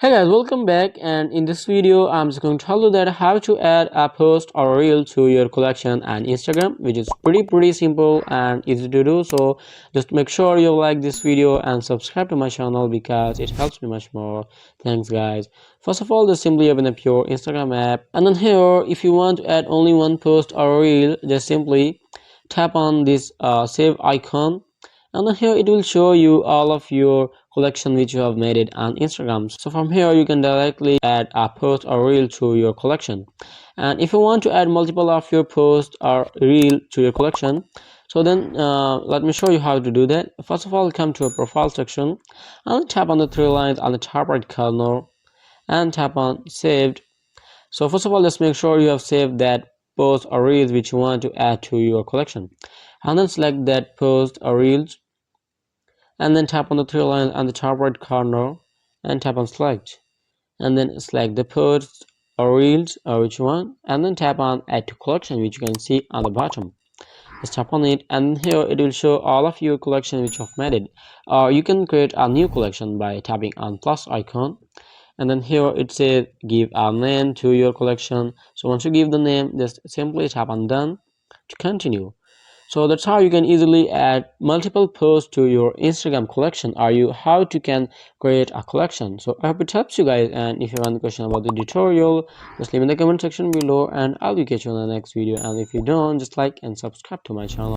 Hey guys, welcome back, and in this video I'm just going to tell you that how to add a post or a reel to your collection on Instagram, which is pretty simple and easy to do. So just make sure you like this video and subscribe to my channel because it helps me much more. Thanks guys. First of all, just simply open up your Instagram app, and then here if you want to add only one post or reel, just simply tap on this save icon, and then here it will show you all of your collection which you have made it on Instagram. So from here you can directly add a post or reel to your collection. And if you want to add multiple of your post or reel to your collection, so then let me show you how to do that. First of all, come to a profile section and tap on the three lines on the top right corner and tap on saved. So first of all, let's make sure you have saved that post or reels which you want to add to your collection, and then select that post or reels, and then tap on the three lines on the top right corner and tap on select, and then select the post or reels or which one, and then tap on add to collection, which you can see on the bottom. Just tap on it, and here it will show all of your collection which you've made it. Or you can create a new collection by tapping on plus icon, and then here it says give a name to your collection. So once you give the name, just simply tap on done to continue. So that's how you can easily add multiple posts to your Instagram collection, or you how to can create a collection. So I hope it helps you guys, and if you have any question about the tutorial, just leave in the comment section below and I'll catch you on the next video. And if you don't, just like and subscribe to my channel.